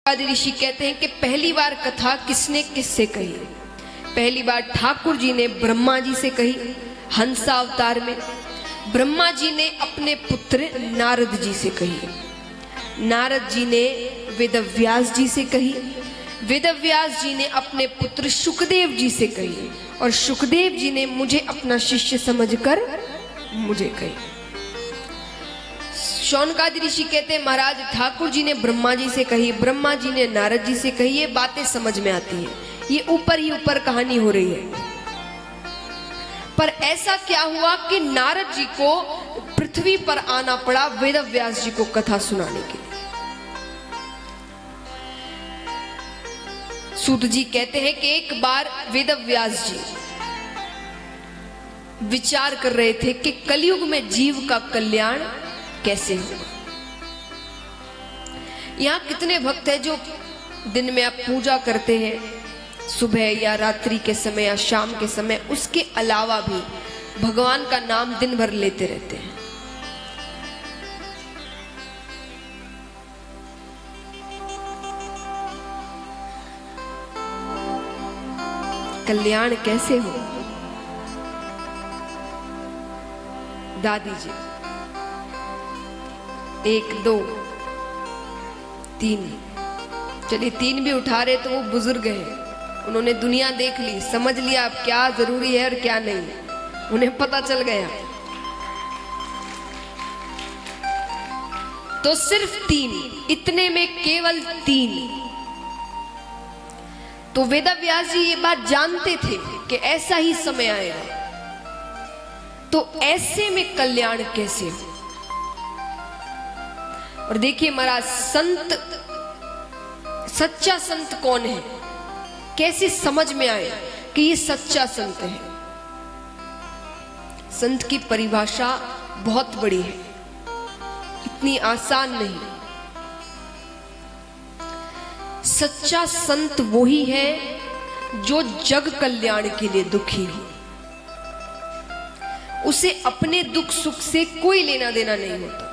आदि ऋषि कहते हैं कि पहली बार कथा किसने किससे कही। पहली बार ठाकुर जी ने ब्रह्मा जी से कही हंसा अवतार में। ब्रह्मा जी ने अपने पुत्र नारद जी से कही। नारद जी ने वेदव्यास जी से कही। वेदव्यास जी ने अपने पुत्र शुकदेव जी से कही और शुकदेव जी ने मुझे अपना शिष्य समझकर मुझे कही। शौनकादि ऋषि कहते हैं महाराज ठाकुर जी ने ब्रह्मा जी से कही, ब्रह्मा जी ने नारद जी से कही। ये बातें समझ में आती हैं, ये ऊपर ही ऊपर कहानी हो रही है। पर ऐसा क्या हुआ कि नारद जी को पृथ्वी पर आना पड़ा वेदव्यास जी को कथा सुनाने के लिए। सूत जी कहते हैं कि एक बार वेदव्यास जी विचार कर रहे थे कि कलयुग में जीव का कल्याण कैसे होगा। यहाँ कितने भक्त हैं जो दिन में आप पूजा करते हैं, सुबह या रात्रि के समय या शाम के समय, उसके अलावा भी भगवान का नाम दिन भर लेते रहते हैं। कल्याण कैसे हो? दादी जी 1 2 3, चलिए 3 भी उठा रहे तो वो बुजुर्ग हैं, उन्होंने दुनिया देख ली, समझ लिया अब क्या जरूरी है और क्या नहीं, उन्हें पता चल गया। तो सिर्फ 3, इतने में केवल 3। तो वेदव्यास जी ये बात जानते थे कि ऐसा ही समय आएगा, तो ऐसे में कल्याण कैसे हो। और देखिए महाराज संत, सच्चा संत कौन है, कैसे समझ में आए कि ये सच्चा संत है। संत की परिभाषा बहुत बड़ी है, इतनी आसान नहीं। सच्चा संत वही है जो जग कल्याण के लिए दुखी हो, उसे अपने दुख सुख से कोई लेना देना नहीं होता।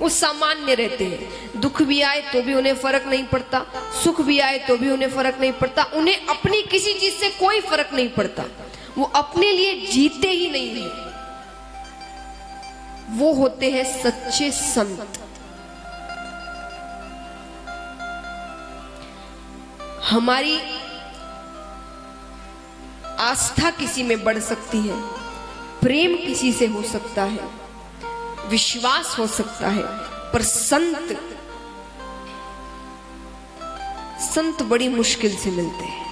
वो सामान्य रहते हैं, दुख भी आए तो भी उन्हें फर्क नहीं पड़ता, सुख भी आए तो भी उन्हें फर्क नहीं पड़ता, उन्हें अपनी किसी चीज से कोई फर्क नहीं पड़ता। वो अपने लिए जीते ही नहीं है। वो होते हैं सच्चे संत। हमारी आस्था किसी में बढ़ सकती है, प्रेम किसी से हो सकता है, विश्वास हो सकता है, पर संत बड़ी मुश्किल से मिलते हैं।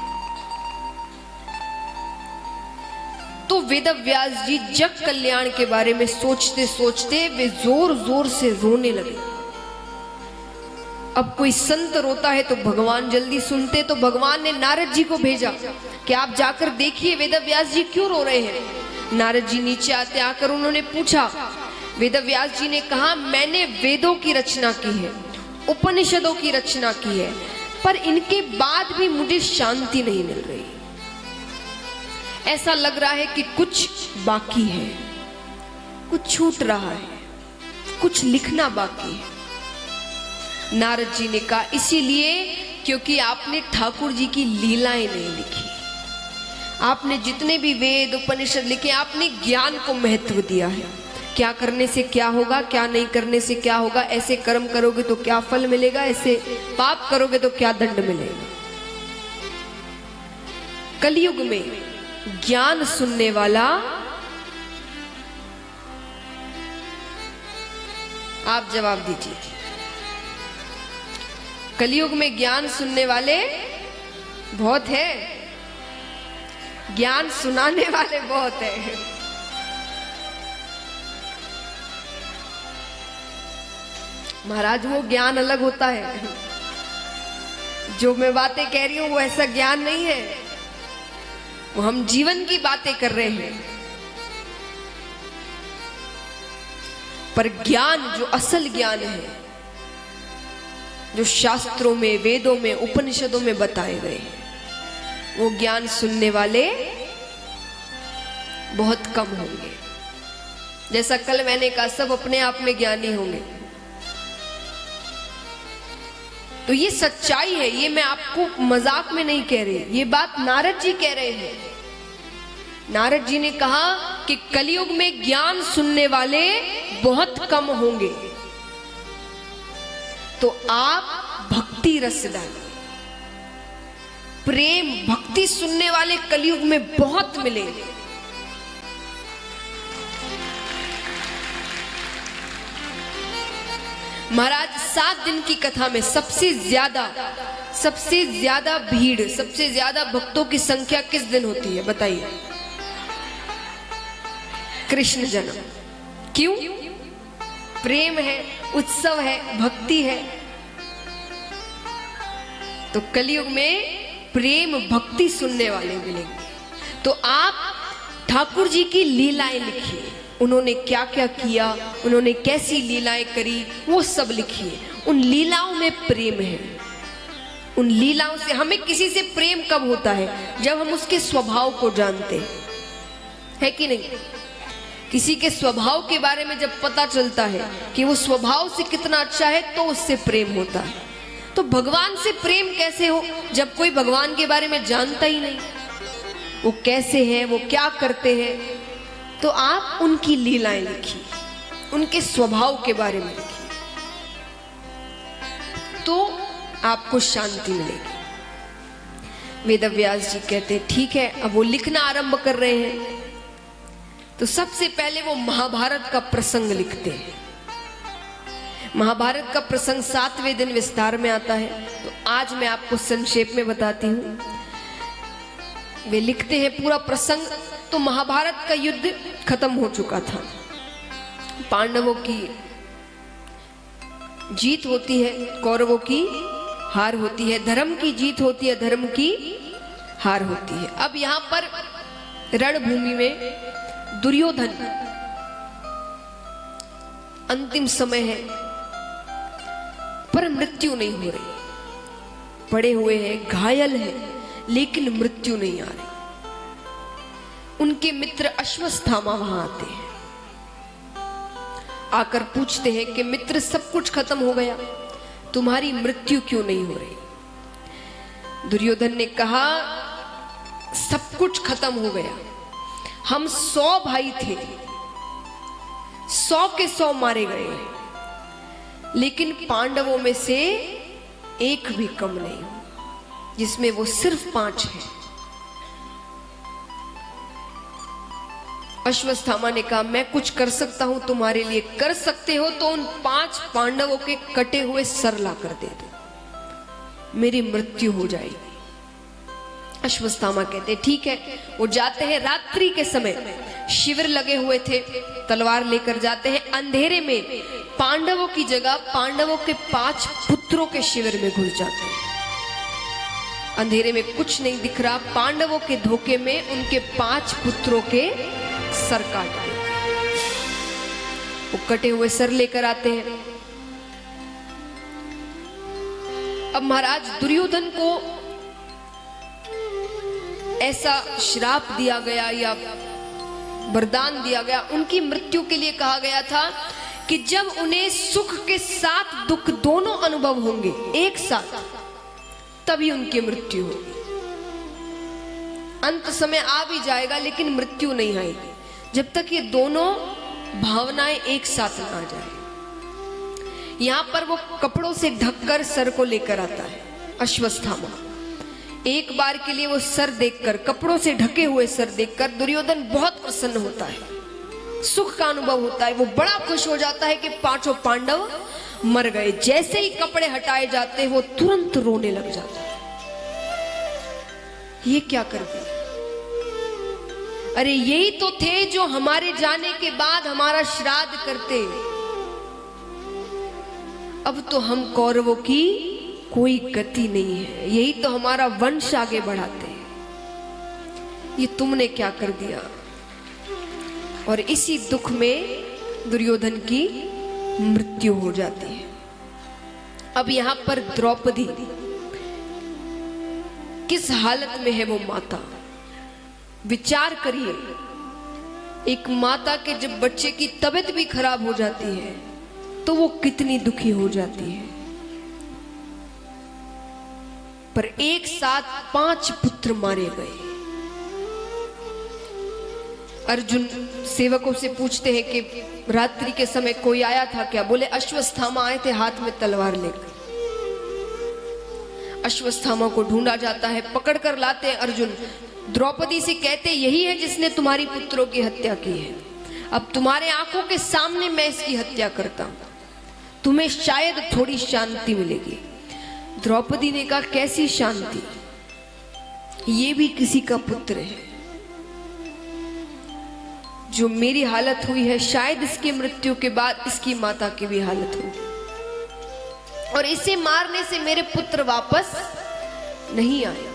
तो वेदव्यास जी जग कल्याण के बारे में सोचते सोचते वे जोर जोर से रोने लगे। अब कोई संत रोता है तो भगवान जल्दी सुनते, तो भगवान ने नारद जी को भेजा कि आप जाकर देखिए वेदव्यास जी क्यों रो रहे हैं। नारद जी नीचे आते, आकर उन्होंने पूछा। वेदव्यास जी ने कहा मैंने वेदों की रचना की है, उपनिषदों की रचना की है, पर इनके बाद भी मुझे शांति नहीं मिल रही। ऐसा लग रहा है कि कुछ बाकी है, कुछ छूट रहा है, कुछ लिखना बाकी है। नारद जी ने कहा इसीलिए क्योंकि आपने ठाकुर जी की लीलाएं नहीं लिखी। आपने जितने भी वेद उपनिषद लिखे, आपने ज्ञान को महत्व दिया है। क्या करने से क्या होगा, क्या नहीं करने से क्या होगा, ऐसे कर्म करोगे तो क्या फल मिलेगा, ऐसे पाप करोगे तो क्या दंड मिलेगा। कलयुग में ज्ञान सुनने वाला, आप जवाब दीजिए, कलयुग में ज्ञान सुनने वाले बहुत है, ज्ञान सुनाने वाले बहुत है। महाराज वो ज्ञान अलग होता है, जो मैं बातें कह रही हूं वो ऐसा ज्ञान नहीं है, वो हम जीवन की बातें कर रहे हैं। पर ज्ञान जो असल ज्ञान है, जो शास्त्रों में, वेदों में, उपनिषदों में बताए गए हैं, वो ज्ञान सुनने वाले बहुत कम होंगे। जैसा कल मैंने कहा, सब अपने आप में ज्ञानी होंगे, तो ये सच्चाई है, ये मैं आपको मजाक में नहीं कह रही, ये बात नारद जी कह रहे हैं। नारद जी ने कहा कि कलयुग में ज्ञान सुनने वाले बहुत कम होंगे, तो आप भक्ति रस डालिए। प्रेम भक्ति सुनने वाले कलयुग में बहुत मिलेंगे। महाराज 7 दिन की कथा में सबसे ज्यादा भीड़, सबसे ज्यादा भक्तों की संख्या किस दिन होती है बताइए? कृष्ण जन्म। क्यों? प्रेम है, उत्सव है, भक्ति है। तो कलयुग में प्रेम भक्ति सुनने वाले मिलेंगे। तो आप ठाकुर जी की लीलाएं लिखिए, उन्होंने क्या क्या किया, उन्होंने कैसी लीलाएं करी, वो सब लिखिए। उन लीलाओं में प्रेम है। उन लीलाओं से हमें किसी से प्रेम कब होता है? जब हम उसके स्वभाव को जानते हैं, कि नहीं? किसी के स्वभाव के बारे में जब पता चलता है कि वो स्वभाव से कितना अच्छा है, तो उससे प्रेम होता है। तो भगवान से प्रेम कैसे हो जब कोई भगवान के बारे में जानता ही नहीं, वो कैसे हैं, वो क्या करते हैं? तो आप उनकी लीलाएं लिखिए, उनके स्वभाव के बारे में लिखिए, तो आपको शांति मिलेगी। वेदव्यास जी कहते ठीक है, अब वो लिखना आरंभ कर रहे हैं। तो सबसे पहले वो महाभारत का प्रसंग लिखते हैं। महाभारत का प्रसंग 7वें दिन विस्तार में आता है, तो आज मैं आपको संक्षेप में बताती हूं। वे लिखते हैं पूरा प्रसंग। तो महाभारत का युद्ध खत्म हो चुका था, पांडवों की जीत होती है, कौरवों की हार होती है, धर्म की जीत होती है, धर्म की हार होती है। अब यहां पर रणभूमि में दुर्योधन, अंतिम समय है पर मृत्यु नहीं हो रही, पड़े हुए हैं, घायल है, लेकिन मृत्यु नहीं आ रही। उनके मित्र अश्वत्थामा वहां आते हैं, आकर पूछते हैं कि मित्र सब कुछ खत्म हो गया, तुम्हारी मृत्यु क्यों नहीं हो रही? दुर्योधन ने कहा सब कुछ खत्म हो गया, हम 100 भाई थे, 100 के 100 मारे गए, लेकिन पांडवों में से एक भी कम नहीं हुआ, जिसमें वो सिर्फ 5 हैं। अश्वत्थामा ने कहा मैं कुछ कर सकता हूं तुम्हारे लिए। कर सकते हो तो उन 5 पांडवों के कटे हुए सर लाकर दे दो, मेरी मृत्यु हो जाएगी। अश्वत्थामा कहते ठीक है। वो जाते हैं, रात्रि के समय शिविर लगे हुए थे, तलवार लेकर जाते हैं। अंधेरे में पांडवों की जगह पांडवों के 5 पुत्रों के शिविर में घुस जाते हैं। अंधेरे में कुछ नहीं दिख रहा, पांडवों के धोखे में उनके 5 पुत्रों के सर काट देते। वो कटे हुए सर लेकर आते हैं। अब महाराज दुर्योधन को ऐसा श्राप दिया गया या वरदान दिया गया, उनकी मृत्यु के लिए कहा गया था कि जब उन्हें सुख के साथ दुख दोनों अनुभव होंगे एक साथ, तभी उनकी मृत्यु होगी। अंत समय आ भी जाएगा लेकिन मृत्यु नहीं आएगी जब तक ये दोनों भावनाएं एक साथ ना आ जाए। यहां पर वो कपड़ों से ढककर सर को लेकर आता है अश्वत्थामा। एक बार के लिए वो सर देखकर, कपड़ों से ढके हुए सर देखकर दुर्योधन बहुत प्रसन्न होता है, सुख का अनुभव होता है। वो बड़ा खुश हो जाता है कि 5 पांडव मर गए। जैसे ही कपड़े हटाए जाते हैं वो तुरंत रोने लग जाता है। ये क्या कर दिया? अरे यही तो थे जो हमारे जाने के बाद हमारा श्राद्ध करते, अब तो हम कौरवों की कोई गति नहीं है, यही तो हमारा वंश आगे बढ़ाते हैं, ये तुमने क्या कर दिया? और इसी दुख में दुर्योधन की मृत्यु हो जाती है। अब यहां पर द्रौपदी किस हालत में है वो माता, विचार करिए। एक माता के जब बच्चे की तबीयत भी खराब हो जाती है तो वो कितनी दुखी हो जाती है। पर एक साथ 5 पुत्र मारे गए। अर्जुन सेवकों से पूछते हैं कि रात्रि के समय कोई आया था क्या? बोले अश्वत्थामा आए थे हाथ में तलवार लेकर। अश्वत्थामा को ढूंढा जाता है, पकड़कर लाते हैं अर्जुन। द्रौपदी से कहते यही है जिसने तुम्हारी पुत्रों की हत्या की है, अब तुम्हारे आंखों के सामने मैं इसकी हत्या करता हूं, तुम्हें शायद थोड़ी शांति मिलेगी। द्रौपदी ने कहा कैसी शांति, ये भी किसी का पुत्र है, जो मेरी हालत हुई है शायद इसकी मृत्यु के बाद इसकी माता की भी हालत होगी, और इसे मारने से मेरे पुत्र वापस नहीं आएंगे।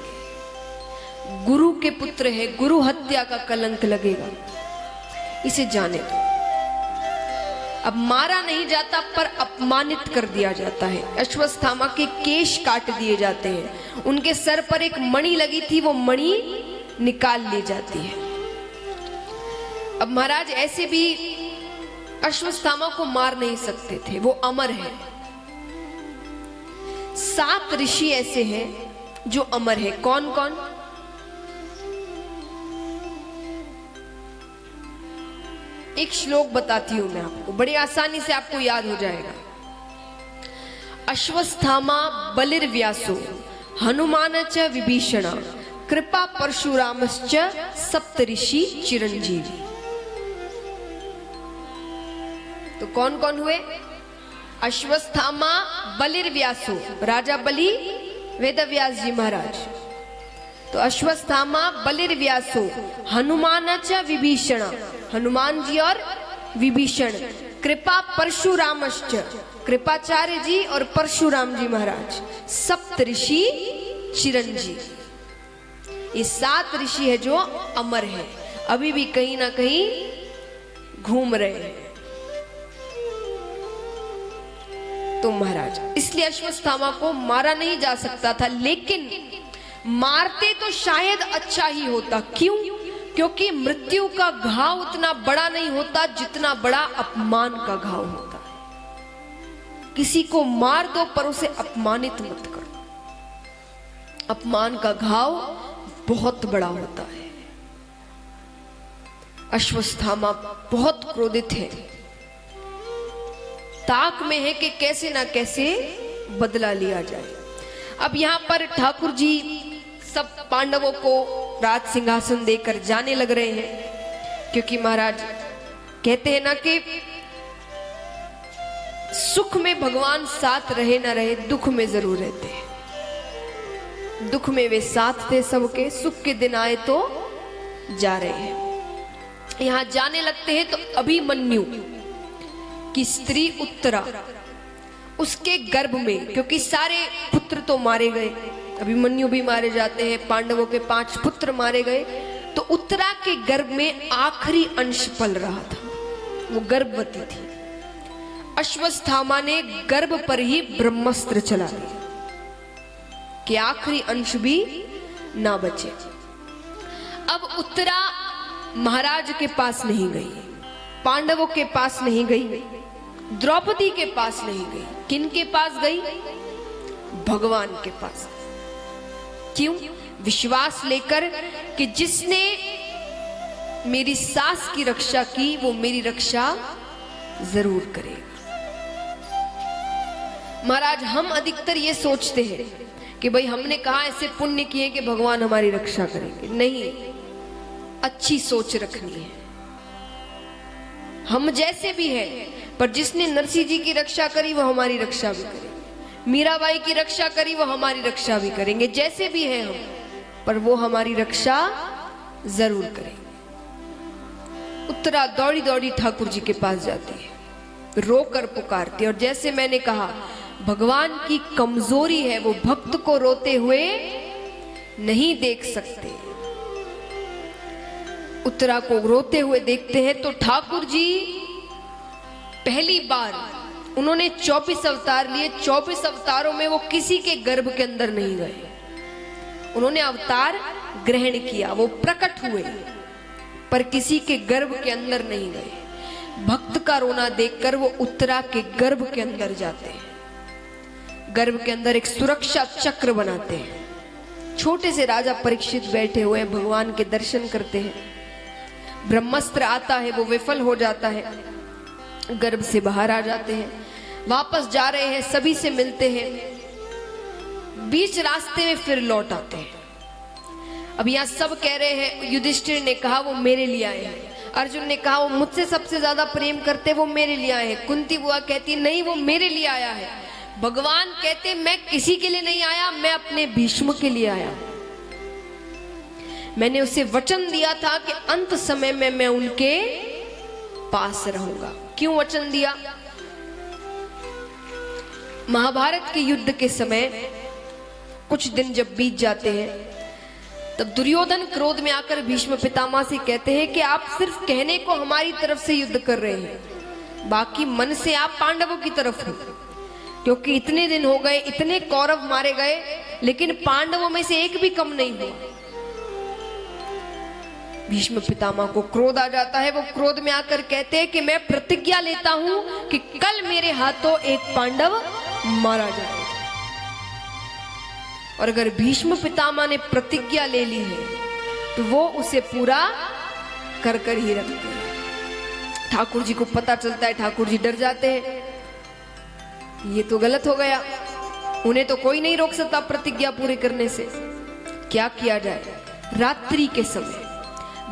गुरु के पुत्र है, गुरु हत्या का कलंक लगेगा, इसे जाने दो। अब मारा नहीं जाता पर अपमानित कर दिया जाता है। अश्वत्थामा के केश काट दिए जाते हैं, उनके सर पर एक मणि लगी थी, वो मणि निकाल ली जाती है। अब महाराज ऐसे भी अश्वत्थामा को मार नहीं सकते थे, वो अमर है। 7 ऋषि ऐसे हैं जो अमर है। कौन कौन? एक श्लोक बताती हूं मैं आपको, बड़ी आसानी से आपको याद हो जाएगा। अश्वत्थामा बलिर्व्यासो हनुमान च विभीषण कृपा परशुरामश्च सप्तऋषि चिरंजीवी। तो कौन कौन हुए? अश्वत्थामा बलिर्व्यासो, राजा बलि वेदव्यास जी महाराज। तो अश्वत्थामा बलिर्व्यासो हनुमान च विभीषण, हनुमान जी और विभीषण, कृपा परशुरामश्च, कृपाचार्य जी और परशुराम जी महाराज, सप्तऋषि चिरंजीव। ये 7 ऋषि है जो अमर है, अभी भी कहीं ना कहीं घूम रहे हैं। तो महाराज इसलिए अश्वत्थामा को मारा नहीं जा सकता था, लेकिन मारते तो शायद अच्छा ही होता। क्यों? क्योंकि मृत्यु का घाव उतना बड़ा नहीं होता जितना बड़ा अपमान का घाव होता है। किसी को मार दो पर उसे अपमानित मत करो, अपमान का घाव बहुत बड़ा होता है। अश्वत्थामा बहुत क्रोधित है, ताक में है कि कैसे ना कैसे बदला लिया जाए। अब यहां पर ठाकुर जी सब पांडवों को राज सिंहासन देकर जाने लग रहे हैं, क्योंकि महाराज कहते हैं ना कि सुख में भगवान साथ रहे ना रहे, दुख में जरूर रहते हैं। दुख में वे साथ थे सबके, सुख के दिन आए तो जा रहे हैं। यहां जाने लगते हैं तो अभिमन्यु की स्त्री उत्तरा, उसके गर्भ में, क्योंकि सारे पुत्र तो मारे गए, अभिमन्यु भी मारे जाते हैं, पांडवों के 5 पुत्र मारे गए, तो उत्तरा के गर्भ में आखिरी अंश पल रहा था, वो गर्भवती थी। अश्वत्थामा ने गर्भ पर ही ब्रह्मास्त्र चला दिया कि आखिरी अंश भी ना बचे। अब उत्तरा महाराज के पास नहीं गई, पांडवों के पास नहीं गई, द्रौपदी के पास नहीं गई, किन के पास गई? भगवान के पास। क्यों? विश्वास लेकर कि जिसने मेरी सास की रक्षा की वो मेरी रक्षा जरूर करेगा। महाराज हम अधिकतर ये सोचते हैं कि भाई हमने कहा ऐसे पुण्य किए कि भगवान हमारी रक्षा करेंगे। नहीं, अच्छी सोच रखनी है। हम जैसे भी हैं, पर जिसने नरसिंह जी की रक्षा करी वो हमारी रक्षा भी करेंगे, मीराबाई की रक्षा करी वो हमारी रक्षा भी करेंगे। जैसे भी हैं हम, पर वो हमारी रक्षा जरूर करेंगे। उत्तरा दौड़ी दौड़ी ठाकुर जी के पास जाती है, रोकर पुकारती है, और जैसे मैंने कहा भगवान की कमजोरी है, वो भक्त को रोते हुए नहीं देख सकते। उत्तरा को रोते हुए देखते हैं तो ठाकुर जी पहली बार उन्होंने 24 अवतार लिए, 24 अवतारों में वो किसी के गर्भ के अंदर नहीं गए। उन्होंने अवतार ग्रहण किया, वो प्रकट हुए, पर किसी के गर्भ के अंदर नहीं गए। भक्त का रोना देखकर वो उत्तरा के गर्भ के अंदर जाते हैं, गर्भ के अंदर एक सुरक्षा चक्र बनाते हैं, छोटे से राजा परीक्षित बैठे हुए भगवान के दर्शन करते हैं। ब्रह्मास्त्र आता है, वो विफल हो जाता है, गर्भ से बाहर आ जाते हैं, वापस जा रहे हैं, सभी से मिलते हैं, बीच रास्ते में फिर लौट आते हैं। अब यहाँ सब कह रहे हैं, युधिष्ठिर ने कहा वो मेरे लिए आए हैं, अर्जुन ने कहा वो मुझसे सबसे ज्यादा प्रेम करते, वो मेरे लिए आए हैं, कुंती बुआ कहती नहीं वो मेरे लिए आया है, भगवान कहते मैं किसी के लिए नहीं आया, मैं अपने भीष्म के लिए आया। मैंने उसे वचन दिया था कि अंत समय में मैं उनके पास रहूंगा। क्यों वचन दिया? महाभारत के युद्ध के समय कुछ दिन जब बीत जाते हैं, तब दुर्योधन क्रोध में आकर भीष्म पितामह से कहते हैं कि आप सिर्फ कहने को हमारी तरफ से युद्ध कर रहे हैं, बाकी मन से आप पांडवों की तरफ हो, क्योंकि इतने दिन हो गए, इतने कौरव मारे गए, लेकिन पांडवों में से एक भी कम नहीं हुआ। भीष्म पितामह को क्रोध आ जाता है, वो क्रोध में आकर कहते हैं कि मैं प्रतिज्ञा लेता हूं कि कल मेरे हाथों एक पांडव मारा जाए। और अगर भीष्म पितामह ने प्रतिज्ञा ले ली है तो वो उसे पूरा कर कर ही रखते हैं। ठाकुर जी को पता चलता है, ठाकुर जी डर जाते हैं, ये तो गलत हो गया, उन्हें तो कोई नहीं रोक सकता प्रतिज्ञा पूरी करने से। क्या किया जाए? रात्रि के समय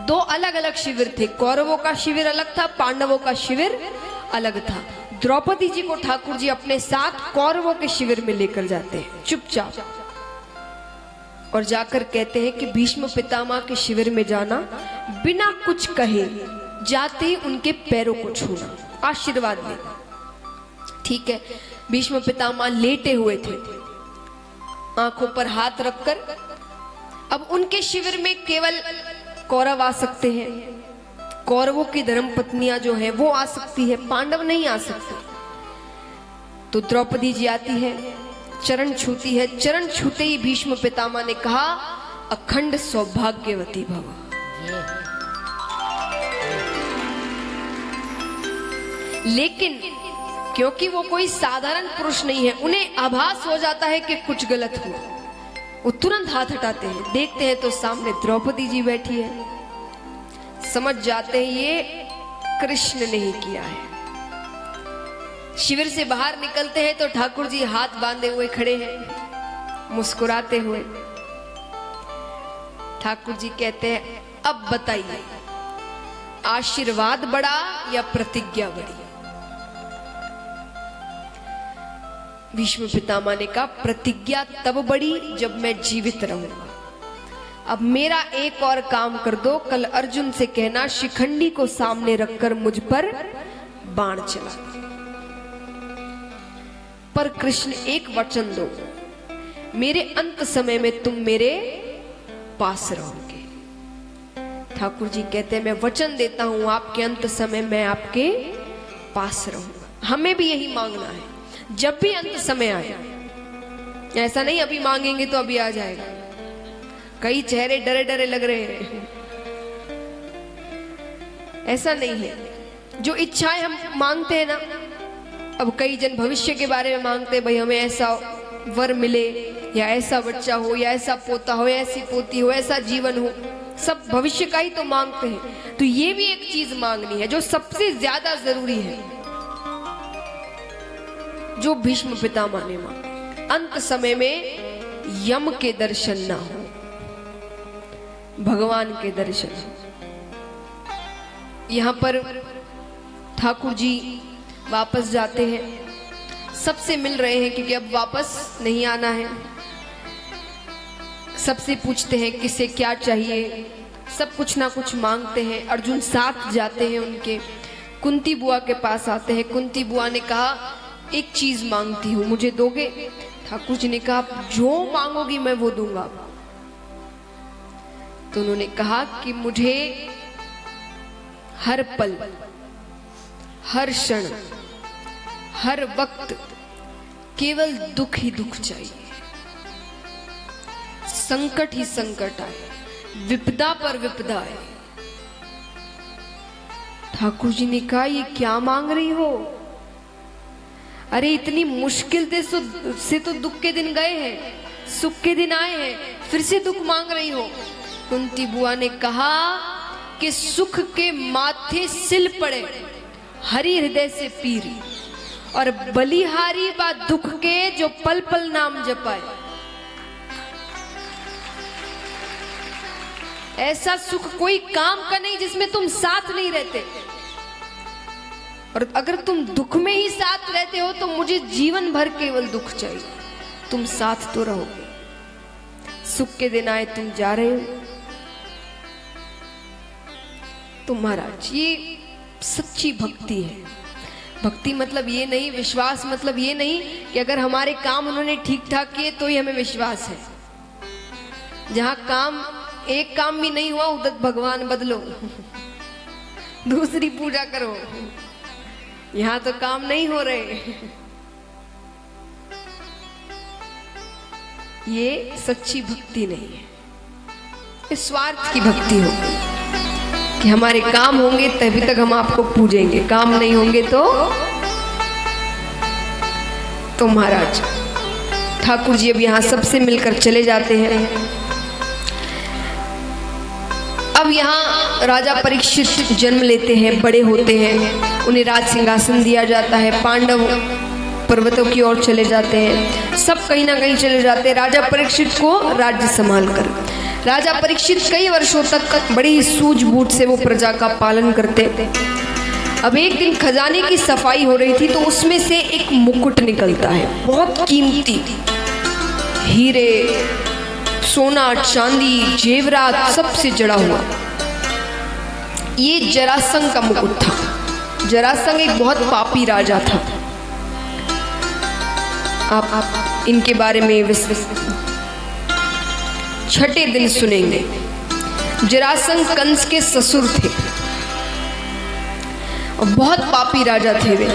दो अलग अलग शिविर थे, कौरवों का शिविर अलग था, पांडवों का शिविर अलग था। द्रौपदी जी को ठाकुर जी अपने साथ कौरवों के शिविर में लेकर जाते हैं चुपचाप, और जाकर कहते हैं कि भीष्म पितामह के शिविर में जाना, बिना कुछ कहे जाते ही उनके पैरों को छूना, आशीर्वाद लेना। ठीक है, भीष्म पितामह लेटे हुए थे, आंखों पर हाथ रखकर। अब उनके शिविर में केवल कौरव आ सकते हैं, कौरवों की धर्म पत्नियां जो हैं वो आ सकती है, पांडव नहीं आ सकते। तो द्रौपदी जी आती है, चरण छूती है, चरण छूते ही भीष्म पितामह ने कहा अखंड सौभाग्यवती भव। लेकिन क्योंकि वो कोई साधारण पुरुष नहीं है, उन्हें आभास हो जाता है कि कुछ गलत हुआ, वो तुरंत हाथ हटाते हैं, देखते हैं तो सामने द्रौपदी जी बैठी है, समझ जाते हैं ये कृष्ण ने ही किया है। शिविर से बाहर निकलते हैं तो ठाकुर जी हाथ बांधे हुए खड़े हैं, मुस्कुराते हुए। ठाकुर जी कहते हैं अब बताइए, आशीर्वाद बड़ा या प्रतिज्ञा बड़ी? भीष्म पितामह ने कहा प्रतिज्ञा तब बड़ी जब मैं जीवित रहूंगा। अब मेरा एक और काम कर दो, कल अर्जुन से कहना शिखंडी को सामने रखकर मुझ पर बाण चला। पर कृष्ण एक वचन दो, मेरे अंत समय में तुम मेरे पास रहोगे। ठाकुर जी कहते हैं मैं वचन देता हूं आपके अंत समय मैं आपके पास रहूंगा। हमें भी यही मांगना है, जब भी अंत समय आए, ऐसा नहीं अभी मांगेंगे तो अभी आ जाएगा। कई चेहरे डरे डरे लग रहे हैं, ऐसा नहीं है। जो इच्छाएं हम मांगते हैं ना, अब कई जन भविष्य के बारे में मांगते हैं, भाई हमें ऐसा वर मिले, या ऐसा बच्चा हो, या ऐसा पोता हो, या ऐसी पोती हो, ऐसा जीवन हो, सब भविष्य का ही तो मांगते हैं। तो ये भी एक चीज मांगनी है जो सबसे ज्यादा जरूरी है, जो भीष्म पितामह ने मांगा। अंत समय में यम के दर्शन ना हो, भगवान के दर्शन हो। यहां पर ठाकुर जी वापस जाते हैं, सबसे मिल रहे हैं क्योंकि अब वापस नहीं आना है। सबसे पूछते हैं किसे क्या चाहिए, सब कुछ ना कुछ मांगते हैं। अर्जुन साथ जाते हैं उनके, कुंती बुआ के पास आते हैं। कुंती बुआ ने कहा एक चीज मांगती हूं, मुझे दोगे? ठाकुर जी ने कहा जो मांगोगी मैं वो दूंगा। तो उन्होंने कहा कि मुझे हर पल, हर क्षण, हर वक्त केवल दुख ही दुख चाहिए, संकट ही संकट आए, विपदा पर विपदा आए। ठाकुर जी ने कहा ये क्या मांग रही हो? अरे इतनी मुश्किल से तो दुख के दिन गए हैं, सुख के दिन आए हैं, फिर से दुख मांग रही हो। कुंती बुआ ने कहा कि सुख के माथे सिल पड़े, हरि हृदय से पीर, और बलिहारी बा दुख के जो पल पल नाम जपाए। ऐसा सुख कोई काम का नहीं जिसमें तुम साथ नहीं रहते, और अगर तुम दुख में ही साथ रहते हो तो मुझे जीवन भर केवल दुख चाहिए, तुम साथ तो रहोगे। सुख के दिन आए तुम जा रहे हो। तो महाराज ये सच्ची भक्ति है। भक्ति मतलब ये नहीं, विश्वास मतलब ये नहीं कि अगर हमारे काम उन्होंने ठीक ठाक किए तो ही हमें विश्वास है। जहां काम एक काम भी नहीं हुआ उधर भगवान बदलो दूसरी पूजा करो, यहां तो काम नहीं हो रहे। ये सच्ची भक्ति नहीं है, इस स्वार्थ की भक्ति होगी कि हमारे काम होंगे तभी तक हम आपको पूजेंगे, काम नहीं होंगे तो महाराज ठाकुर जी अब यहां सबसे मिलकर चले जाते हैं। अब यहाँ राजा परीक्षित जन्म लेते हैं, बड़े होते हैं, उन्हें राज सिंहासन दिया जाता है। पांडव पर्वतों की ओर चले जाते हैं, सब कहीं ना कहीं चले जाते हैं राजा परीक्षित को राज्य संभाल कर। राजा परीक्षित कई वर्षों तक बड़ी ही सूझबूझ से वो प्रजा का पालन करते। अब एक दिन खजाने की सफाई हो रही थी तो उसमें से एक मुकुट निकलता है, बहुत कीमती, हीरे सोना चांदी जेवरात सबसे जड़ा हुआ। ये जरासंध का मुकुट था। जरासंध एक बहुत पापी राजा था। आप इनके बारे में छठे दिन सुनेंगे। जरासंध कंस के ससुर थे और बहुत पापी राजा थे वे।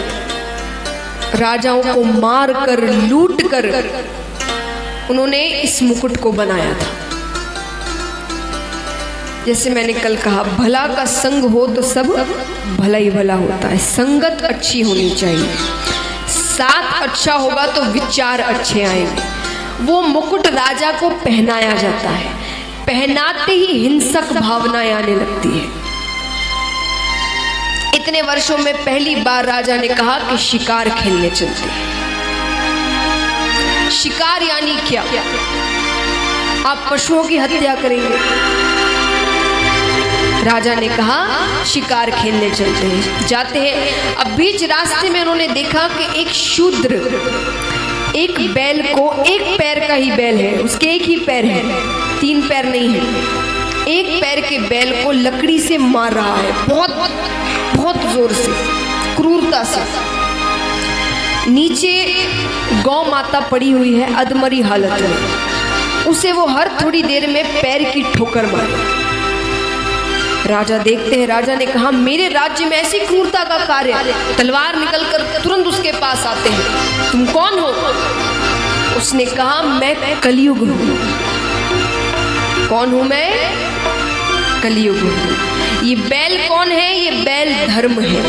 राजाओं को मार कर लूट कर उन्होंने इस मुकुट को बनाया था। जैसे मैंने कल कहा, भला का संग हो तो सब भला ही भला होता है। संगत अच्छी होनी चाहिए, साथ अच्छा होगा तो विचार अच्छे आएंगे। वो मुकुट राजा को पहनाया जाता है, पहनाते ही हिंसक भावनाएं आने लगती है। इतने वर्षों में पहली बार राजा ने कहा कि शिकार खेलने चलते हैं। शिकार यानी क्या? आप पशुओं की हत्या करेंगे। राजा ने कहा शिकार खेलने चलते हैं। जाते हैं। अब बीच रास्ते में उन्होंने देखा कि एक शूद्र एक बैल को, एक पैर का ही बैल है, उसके एक ही पैर है, 3 पैर नहीं है, एक पैर के बैल को लकड़ी से मार रहा है, बहुत बहुत जोर से, क्रूरता से। नीचे गौ माता पड़ी हुई है अधमरी हालत में, उसे वो हर थोड़ी देर में पैर की ठोकर मारे। राजा देखते हैं। राजा ने कहा मेरे राज्य में ऐसी क्रूरता का कार्य। तलवार निकलकर तुरंत उसके पास आते हैं। तुम कौन हो? उसने कहा मैं कलयुग हूँ। कौन हूँ मैं? कलयुग हूँ। ये बैल कौन है? ये बैल धर्म है,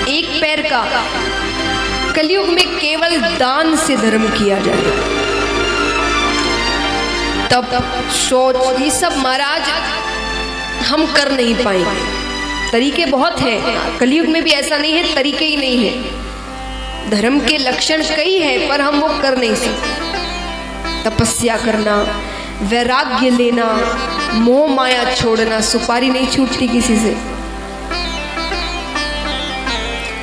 एक पैर का। कलयुग में केवल दान से धर्म किया जाए। तब सोच, ये सब महाराज हम कर नहीं पाएंगे। तरीके बहुत हैं, कलयुग में भी ऐसा नहीं है तरीके ही नहीं है। धर्म के लक्षण कई हैं पर हम वो कर नहीं सकते। तपस्या करना, वैराग्य लेना, मोह माया छोड़ना। सुपारी नहीं छूटती किसी से,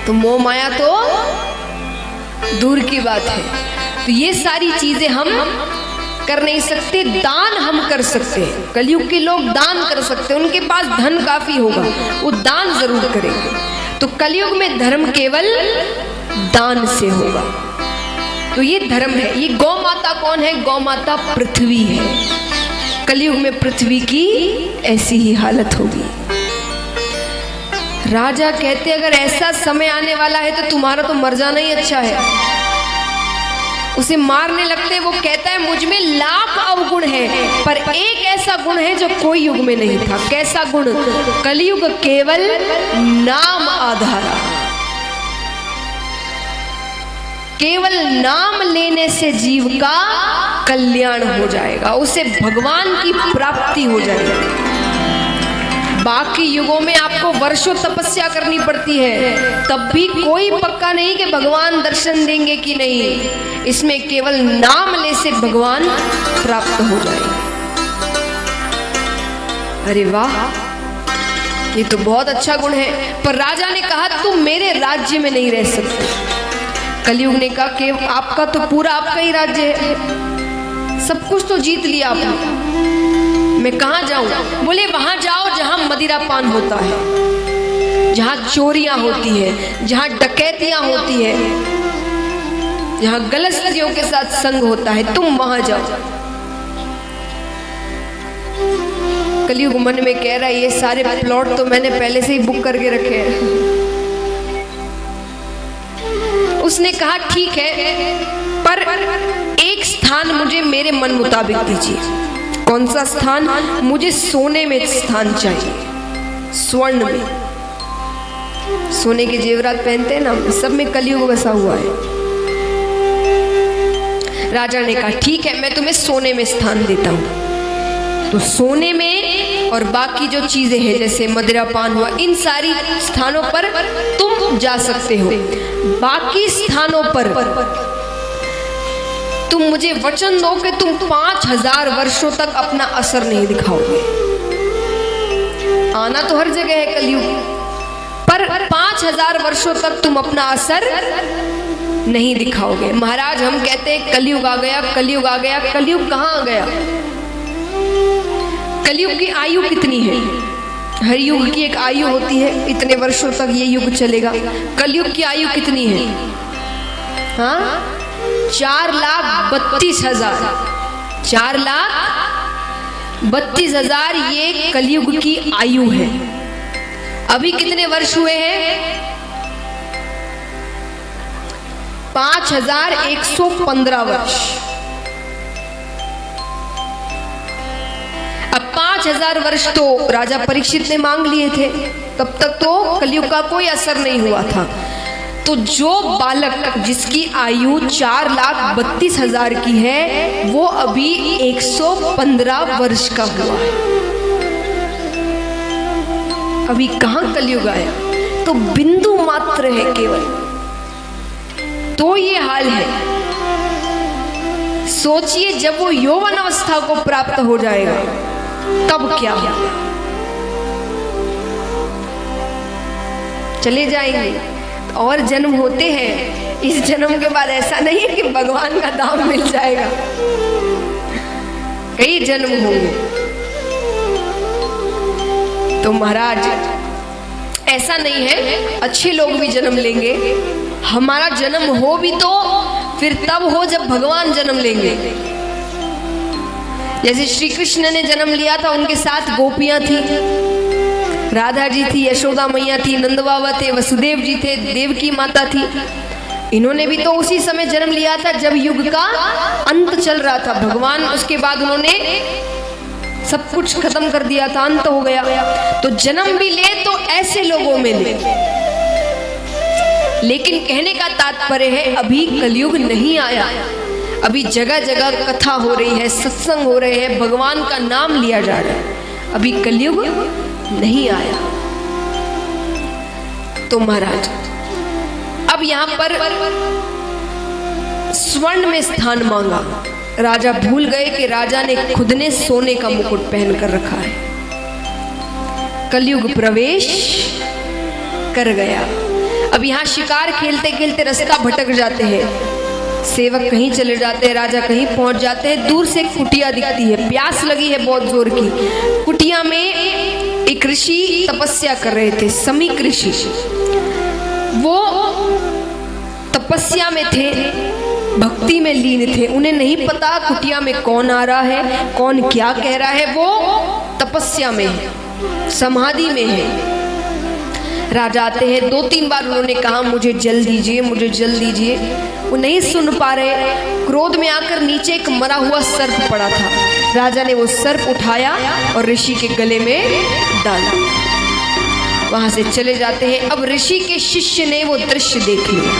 तो मोह माया तो दूर की बात है। तो ये सारी चीजें हम कर नहीं सकते। दान हम कर सकते हैं। कलयुग के लोग दान कर सकते हैं, उनके पास धन काफी होगा, वो दान जरूर करेंगे। तो कलयुग में धर्म केवल दान से होगा। तो ये धर्म है। ये गौ माता कौन है? गौ माता पृथ्वी है। कलयुग में पृथ्वी की ऐसी ही हालत होगी। राजा कहते अगर ऐसा समय आने वाला है तो तुम्हारा तो मर जाना ही अच्छा है। उसे मारने लगते। वो कहता है मुझ में लाख अवगुण है पर एक ऐसा गुण है जो कोई युग में नहीं था। कैसा गुण? कलयुग केवल नाम आधारा। केवल नाम लेने से जीव का कल्याण हो जाएगा, उसे भगवान की प्राप्ति हो जाएगी। बाकी युगों में आपको वर्षों तपस्या करनी पड़ती है, तब भी कोई पक्का नहीं कि भगवान दर्शन देंगे कि नहीं। इसमें केवल नाम ले से भगवान प्राप्त हो जाएंगे। अरे वाह, ये तो बहुत अच्छा गुण है। पर राजा ने कहा तुम मेरे राज्य में नहीं रह सकते। कलयुग ने कहा कि आपका तो पूरा आपका ही राज्य है, सब कुछ तो जीत लिया आपने, मैं कहाँ जाऊं? बोले वहां जाओ जहां मदिरा पान होता है, जहां चोरियां होती है, जहां डकैतियां होती है, जहां गलत स्त्रियों के साथ संग होता है, तुम वहां जाओ। कलयुग मन में कह रहा है ये सारे प्लॉट तो मैंने पहले से ही बुक करके रखे हैं। उसने कहा ठीक है, पर एक स्थान मुझे मेरे मन मुताबिक दीजिए। कौन सा स्थान? मुझे सोने में स्थान चाहिए, स्वर्ण में। सोने के जेवरात पहनते हैं ना, सब में कलयुग बसा हुआ है। राजा ने कहा ठीक है, मैं तुम्हें सोने में स्थान देता हूं। तो सोने में और बाकी जो चीजें हैं जैसे मदिरा पान हुआ, इन सारी स्थानों पर तुम जा सकते हो। बाकी स्थानों पर तुम मुझे वचन दो कि तुम 5000 वर्षों तक अपना असर नहीं दिखाओगे। आना तो हर जगह है कलयुग, पर 5000 वर्षों तक तुम अपना असर नहीं दिखाओगे। महाराज हम कहते हैं कलयुग आ गया, कलयुग आ गया। कलयुग कहाँ आ गया? कलयुग की आयु कितनी है? हर युग की एक आयु होती है, इतने वर्षों तक ये युग चलेगा। कलयुग की आयु कितनी है? हाँ, 4,32,000। 4,32,000 ये कलयुग की आयु है। अभी कितने वर्ष हुए हैं? 5,115 वर्ष। अब 5,000 वर्ष तो राजा परीक्षित ने मांग लिए थे, तब तक तो कलयुग का कोई असर नहीं हुआ था। तो जो बालक जिसकी आयु 4,32,000 की है, वो अभी 115 वर्ष का हुआ है। अभी कहाँ कलयुग आया? तो बिंदु मात्र है केवल, तो ये हाल है। सोचिए जब वो यौवन अवस्था को प्राप्त हो जाएगा तब क्या होगा? चले जाएंगे और जन्म होते हैं। इस जन्म के बाद ऐसा नहीं है कि भगवान का धाम मिल जाएगा, कई जन्म होंगे। तो महाराज ऐसा नहीं है, अच्छे लोग भी जन्म लेंगे। हमारा जन्म हो भी तो फिर तब हो जब भगवान जन्म लेंगे। जैसे श्री कृष्ण ने जन्म लिया था, उनके साथ गोपियां थी, राधा जी थी, यशोदा मैया थी, नंद बाबा थे, वसुदेव जी थे, देवकी माता थी। इन्होंने भी तो उसी समय जन्म लिया था जब युग का अंत चल रहा था। भगवान उसके बाद उन्होंने सब कुछ खत्म कर दिया था, अंत हो गया। तो जन्म भी ले तो ऐसे लोगों में ले। लेकिन कहने का तात्पर्य है अभी कलयुग नहीं आया। अभी जगह जगह कथा हो रही है, सत्संग हो रहे हैं, भगवान का नाम लिया जा रहा है। अभी कलयुग नहीं आया। तो महाराज अब यहां पर स्वर्ण में स्थान मांगा। राजा भूल गए कि राजा ने खुद ने सोने का मुकुट पहन कर रखा है। कलयुग प्रवेश कर गया। अब यहाँ शिकार खेलते खेलते रास्ता भटक जाते हैं, सेवक कहीं चले जाते हैं, राजा कहीं पहुंच जाते हैं। दूर से एक कुटिया दिखती है, प्यास लगी है बहुत जोर की। कुटिया में एक ऋषि तपस्या कर रहे थे, समीक ऋषि। वो तपस्या में थे, भक्ति में लीन थे। उन्हें नहीं पता कुटिया में कौन आ रहा है, कौन क्या कह रहा है। वो तपस्या में है, समाधि में है। राजा आते हैं, 2-3 बार उन्होंने कहा मुझे जल दीजिए, मुझे जल दीजिए। वो नहीं सुन पा रहे। क्रोध में आकर नीचे एक मरा हुआ सर्प पड़ा था। राजा ने वो सर्प उठाया और ऋषि के गले में डाला। वहां से चले जाते हैं। अब ऋषि के शिष्य ने वो दृश्य देख लिया।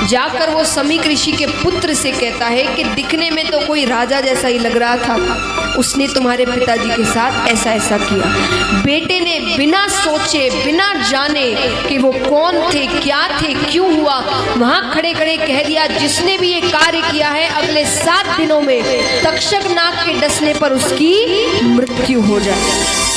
जाकर वो समीक ऋषि के पुत्र से कहता है कि दिखने में तो कोई राजा जैसा ही लग रहा था, उसने तुम्हारे पिताजी के साथ ऐसा ऐसा किया। बेटे ने बिना सोचे बिना जाने कि वो कौन थे, क्या थे, क्यों हुआ, वहां खड़े खड़े कह दिया जिसने भी ये कार्य किया है अगले 7 दिनों में तक्षक नाग के डसने पर उसकी मृत्यु हो जाए।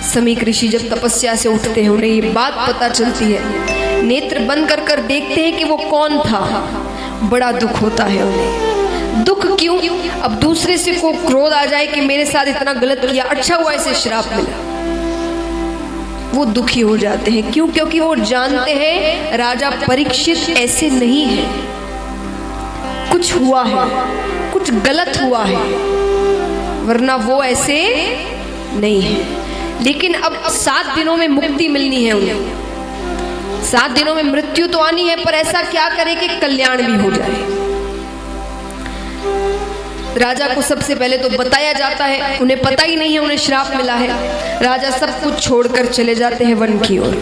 समीक ऋषि जब तपस्या से उठते हैं, उन्हें ये बात पता चलती है, नेत्र बंद कर कर देखते हैं कि वो कौन था। बड़ा दुख होता है उन्हें। दुख क्यों? अब दूसरे से को क्रोध आ जाए कि मेरे साथ इतना गलत किया, अच्छा हुआ इसे श्राप मिला, वो दुखी हो जाते हैं। क्यों? क्योंकि वो जानते हैं राजा परीक्षित ऐसे नहीं है, कुछ हुआ है, कुछ गलत हुआ है, वरना वो ऐसे नहीं है। लेकिन अब 7 दिनों में मुक्ति मिलनी है उन्हें, 7 दिनों में मृत्यु तो आनी है, पर ऐसा क्या करे कि कल्याण भी हो जाए। राजा को सबसे पहले तो बताया जाता है, उन्हें पता ही नहीं है उन्हें श्राप मिला है। राजा सब कुछ छोड़कर चले जाते हैं वन की ओर।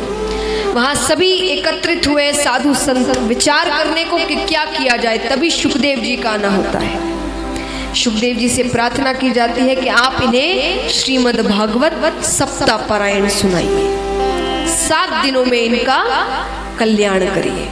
वहां सभी एकत्रित हुए साधु संत विचार करने को कि क्या किया जाए। तभी सुखदेव जी का आना होता है। सुखदेव जी से प्रार्थना की जाती है कि आप इन्हें श्रीमद् भागवत सप्ताह पारायण सुनाइए, 7 दिनों में इनका कल्याण करिए।